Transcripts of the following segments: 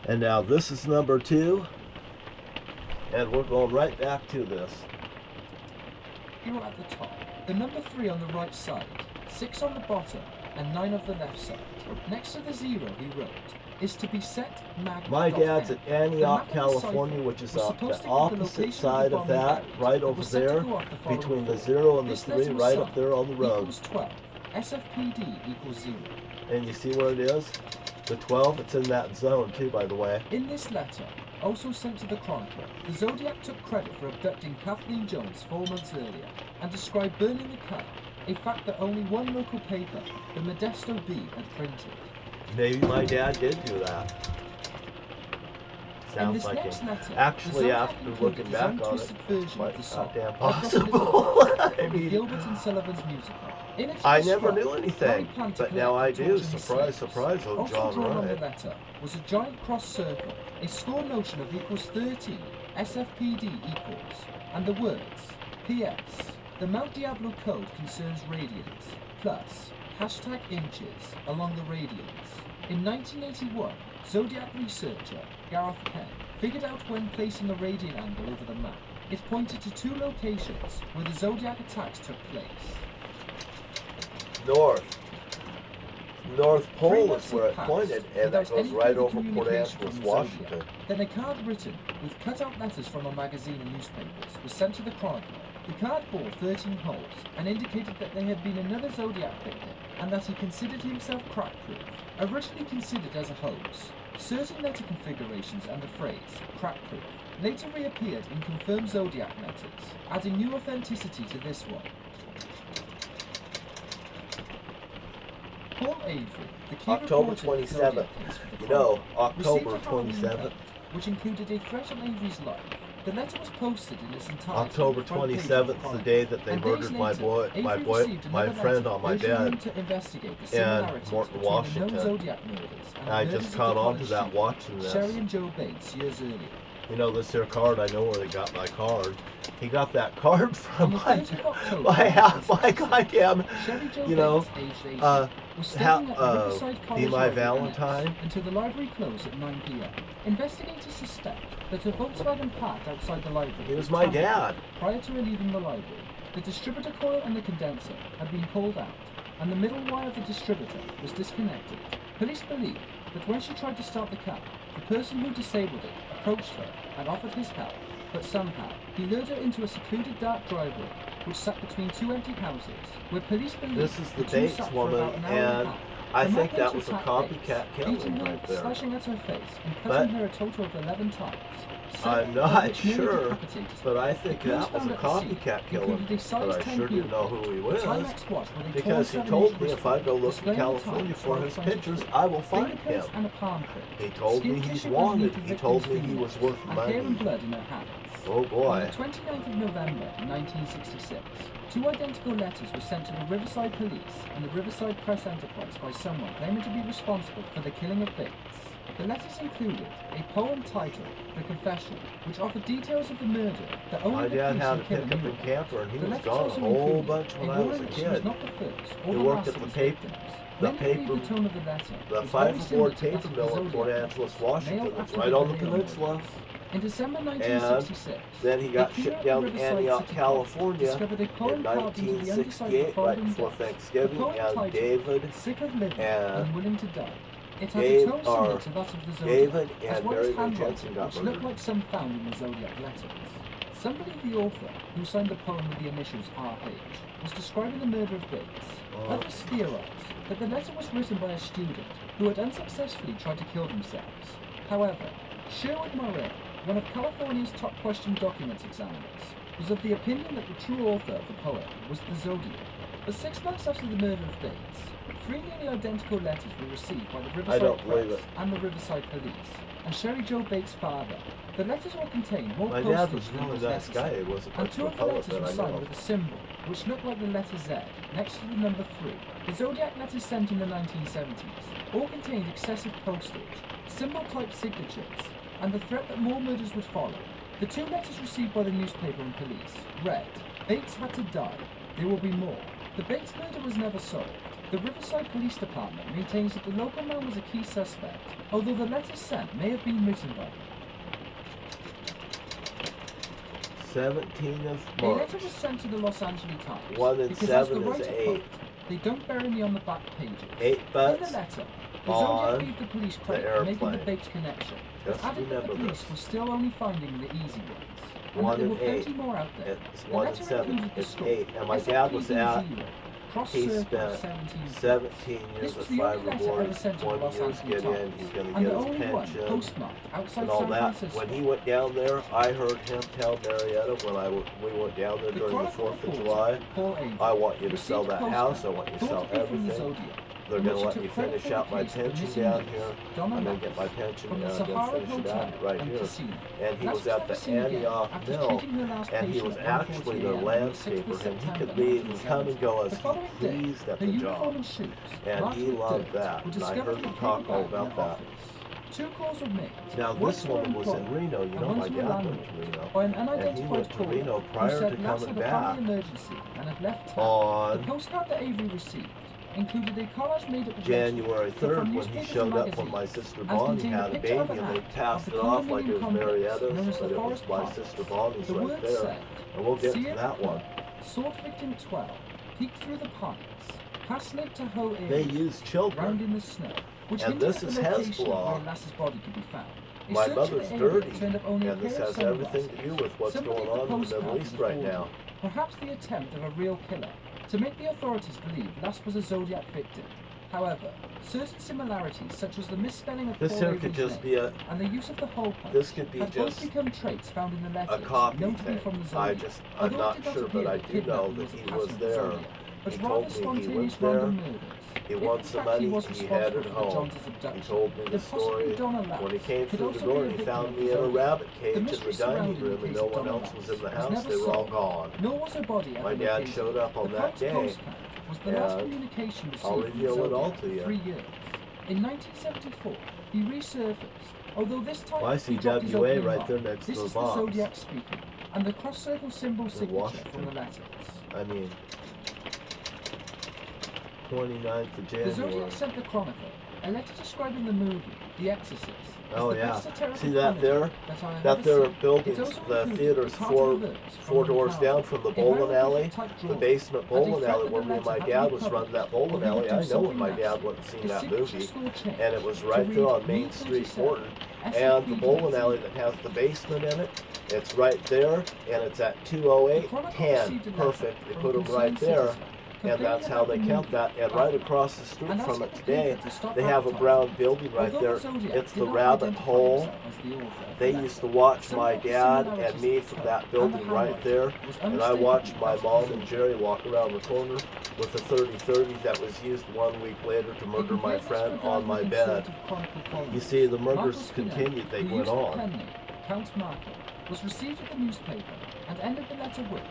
And now this is number 2, and we're going right back to this. Here at the top, the number 3 on the right side, 6 on the bottom, and 9 on the left side. Next to the 0 he wrote, is to be set mag. My dad's at Antioch, California, which is on the opposite side of that, right over there, between the 0 and the 3, right up there on the road. Equals 12. SFPD equals 0. And you see where it is? The 12, it's in that zone too, by the way. In this letter, also sent to the Chronicle, the Zodiac took credit for abducting Kathleen Jones 4 months earlier and described burning the car, a fact that only one local paper, the Modesto Bee, had printed. Maybe my dad did do that. Sounds like it. Actually, after looking back on it, it's like goddamn possible. I mean, Gilbert and Sullivan's musical. I never knew anything, but now I do. Surprise, surprise, oh John drawn on the Wright. letter was a giant cross circle, a score notion of equals 13, SFPD equals, and the words, PS, the Mount Diablo code concerns radians, plus, hashtag inches along the radians. In 1981, Zodiac researcher Gareth Penn figured out when placing a radian angle over the map, it pointed to 2 locations where the Zodiac attacks took place. North Pole is where it pointed, and that goes right over Port Angeles, Washington. Then a card written with cut-out letters from a magazine and newspapers was sent to the Chronicle. The card bore 13 holes and indicated that there had been another Zodiac victim and that he considered himself crack-proof. Originally considered as a hoax, certain letter configurations and the phrase crack-proof later reappeared in confirmed Zodiac letters, adding new authenticity to this one. Paul Avery, the key October reporter 27th. You know, October 27th. Which included a threat on Avery's life. The letter was posted in its entirety. October 27th, the day that they murdered my friend on my bed in Morton, Washington. And I just caught on to that watching this. Sherry and Joe Bates years earlier. You know, this here card, I know where they got my card. He got that card from my goddamn, you know, Be My Valentine. Until the library closed at 9 p.m. Investigators suspect that a Volkswagen parked outside the library. It was my dad. Prior to her leaving the library, the distributor coil and the condenser had been pulled out, and the middle wire of the distributor was disconnected. Police believe that when she tried to start the car, the person who disabled it approached her and offered his help, but somehow he lured her into a secluded dark driveway which sat between 2 empty houses, where police believe this is the Bates woman, and I think that was a copycat killing right there. Slashing at her face and cutting her a total of 11 times. I'm not sure, but I think that was a copycat killer, but I sure didn't know who he was, because he told me if I go look in California for his pictures, I will find him. He told me he's wanted, he told me he was worth money. Oh boy. On the 29th of November 1966, 2 identical letters were sent to the Riverside Police and the Riverside Press Enterprise by someone claiming to be responsible for the killing of Bates. The letters included a poem titled The Confession, which offered details of the murder that only the police and killer knew about. Camper, and he was gone a whole bunch when I was a kid. He worked at the paper the 504 paper mill in Port Angeles, Washington. It's right on the peninsula. In December 1966, and then he got shipped down to Antioch, California in 1968, right before Thanksgiving, and David and Mary Jensen got murdered. Looked like some found in the Zodiac letters. Some believe the author, who signed the poem with the initials R.H., was describing the murder of Bates. Others theorize that the letter was written by a student who had unsuccessfully tried to kill themselves. However, Sherwood Morrell, one of California's top question documents examiners, was of the opinion that the true author of the poem was the Zodiac. But 6 months after the murder of Bates, 3 nearly identical letters were received by the Riverside Press and the Riverside Police, and Sherry Joe Bates' father. The letters will contain more postage than was necessary, and 2 of the letters were signed with a symbol, which looked like the letter Z, next to the number 3. The Zodiac letters sent in the 1970s all contained excessive postage, symbol-type signatures, and the threat that more murders would follow. The 2 letters received by the newspaper and police read, Bates had to die, there will be more. The Bates murder was never solved, The Riverside Police Department maintains that the local man was a key suspect, although the letters sent may have been written by him. 17th of A March. letter was sent to the Los Angeles Times. 1 and because 7 as the is writer 8. quotes, they don't bury me on the back pages. 8 In the butts letter, the on Zodiac gave the police credit for making the Bates connection, but Just added that the remember police this. were still only finding the easy ones, and 1 that there and were plenty 8. more out there. It's The 1 and letter 7. included the It's score, 8. And my dad was at. Cross He Circle spent 17. 17 years This was at the only five letter ever rewards, sent to the 20 Los years Angeles get in, Times, he's going to and get the his only one pension postmarked outside and all San that. Francisco. When he went down there, I heard him tell Marietta when we went down there during the 4th of July, I want you to sell that house, I want you to sell everything. They're going to let me finish out my pension down here. I'm going to get my pension and I'm going to finish it out right here. And he was at the Antioch Mill, and he was actually their landscaper, and he could leave and come and go as he pleased at the job. And he loved that, and I heard him talk all about that. 2 calls were made. Now this woman was in Reno, you know my dad went to Reno, and he went to Reno prior to coming back on the postcard that Avery received included a collage made up of January 3rd when he showed up when my sister Bonnie had a baby, and they passed it off like it was Marietta's, but it was my sister Bonnie's right there, and we'll get to that one. Sought victim 12, peeked through the pines, past Lake Tahoe area, They use children. round in the snow, which And hinted this at is the location Hezbollah. where Lass's body could be found. A My search mother's of the area dirty, turned up only a and this pair has of everything to sunglasses. do with what's Somebody going at the on in the postcard Middle East was right forged. now. Perhaps the attempt of a real killer to make the authorities believe Lass was a Zodiac victim. However, certain similarities, such as the misspelling of This Paul here Avery's could just name be a and the use of the hole punch, this could be had both just become traits found in the letters, a copy known to be thing. from the Zodiac. I'm Although not it did sure, appear but I that do know kidnapping that a he pattern was of the there. Zodiac, but He rather told me he spontaneous was there. random murders. He If, wants in the fact, money, was he headed responsible for the home. Johnsons' He abduction, told me the then possibly story. Donna Lass When he came could through the also door, be a he victim found of me the in a Zodiac. rabbit The cage in mystery the dining surrounding the room, and case no of one Donna else was Lass in the was house. never They were all solved, gone. nor was her body ever My dad located. showed up on The that Cox day, postcard was the last and communication received I'll from the reveal it all Zodiac to you. for 3 years. In 1974, he resurfaced, although this time Well, I he see dropped his WA opening right line. there next This to the is the box. Zodiac speaking, and the cross circle symbol signature Washington. from the letters. I mean, 29th of The January. Zodiac sent the Chronicle a letter describing the movie The Exorcist. Oh as the yeah. best satirical See that comedy there? that I have That ever there seen. building's It also the included theater's a card of the verse four from doors Ricardo, down from the a bowling alley, hieroglyphic-type the drawing, basement and a bowling threat alley that where the me and my letter had to dad be was running that published, bowling or he would alley. do I know when something my nasty. dad went and seen His that signature movie, score changed and it was to right there read on Main Street, Morton. And the SCP bowling alley that has the basement in it, it's right there, and it's at 20810. Perfect. They put them right there. And that's how they count that. And right across the street from it today, they have a brown building right there. It's the Rabbit Hole. They used to watch my dad and me from that building right there. And I watched my mom and Jerry walk around the corner with a 30-30 that was used 1 week later to murder my friend on my bed. You see, the murders continued. They went on. Count Marco was received at the newspaper and ended the letter with,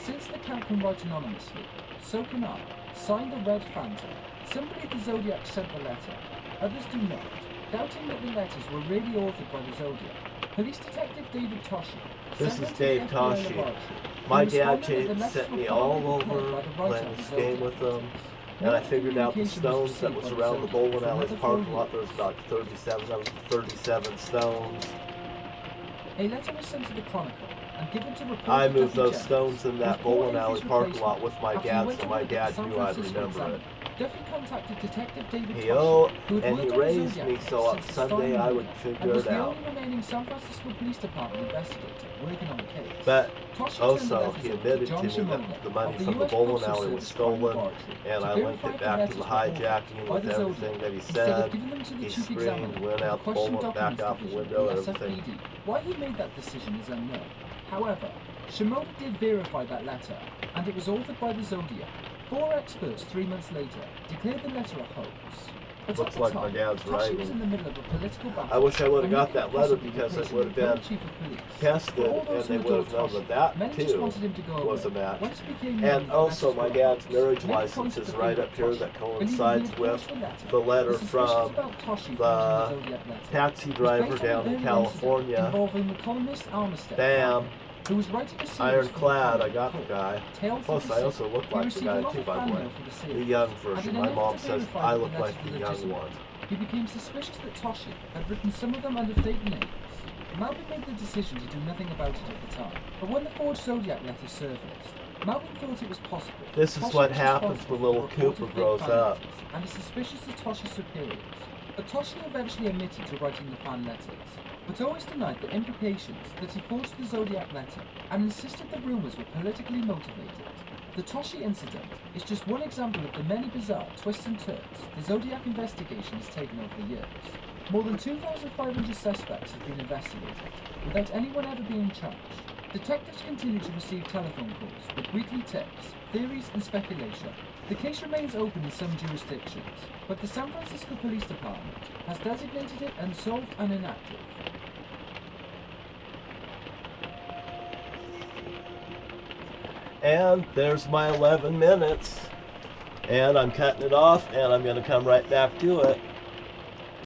since the Count can write anonymously, so can I, signed the Red Phantom. Somebody at the Zodiac sent the letter, others do not, doubting that the letters were really authored by the Zodiac. Police Detective David Toshi. This is Dave Toshi. My dad sent me all over playing this game with them, and I figured out the stones that was around the bowling alley's parking lot. There's about 37 stones. A letter was sent to the Chronicle and given to reporter I moved Duffy those Jones. stones in that Before bowling alley Avery's parking lot replacement, with my after he dad, went so to my work at dad the San knew I'd Francisco remember it. Examiner, Duffy contacted Detective David He Toshi, who had and he worked on the raised Zodiac me case so on since the Sunday start I of would the year, figure and was it the out. only remaining San Francisco Police Department investigator working on the case. But Toshi also, he admitted to me John that the money of the from the US bowling Postal alley was Service stolen, Laboratory and to I linked verify it the back to letters the were authored hijacking by with the everything Zodiac, that he instead of said. giving them to the He Chief screamed, Examiner went of the out the Question bowling, back Documents out the Division, window, the everything. SFPD. Why he made that decision is unknown. However, Shimoda did verify that letter, and it was authored by the Zodiac. 4 experts 3 months later declared the letter a hoax. But Looks like my dad's Toshi was writing. in the middle of a political battle. I wish I would have and got looking that at letter possibly because it replacing would have the been current chief of police. tested, For all and those they who would have adored known Toshi, that many that just too wanted him to go was a away. match. When it became known And that also letters my were dad's hoax, marriage many license pointed is the right finger up at here Toshi, that believing he coincides had with forged the letter The suspicions from about Toshi the forging the Zodiac letter taxi was driver based on down an in early California. incident involving the columnist Armistead. Bam! who was writing a series Ironclad, I got the guy. Plus, I also look He like the received a guy lot too, of by the fan way. mail for the The series. young And version. in My an mom effort to says verify I that look the like letters the were young legitimate, one. he became suspicious that Toshi had written some of them under fake names. Malvin made the decision to do nothing about it at the time, but when the forged Zodiac letters surfaced, Malvin thought it was possible. This is Toshi what was happens responsible when little for the report Cooper of fake grows fan up. letters, and is suspicious of Toshi's superiors. But Toshi eventually admitted to writing the fan letters, but always denied the implications that he forged the Zodiac letter and insisted the rumors were politically motivated. The Toshi incident is just one example of the many bizarre twists and turns the Zodiac investigation has taken over the years. More than 2,500 suspects have been investigated, without anyone ever being charged. Detectives continue to receive telephone calls with weekly tips, theories and speculation. The case remains open in some jurisdictions, but the San Francisco Police Department has designated it unsolved and inactive. And there's my 11 minutes. And I'm cutting it off, and I'm going to come right back to it.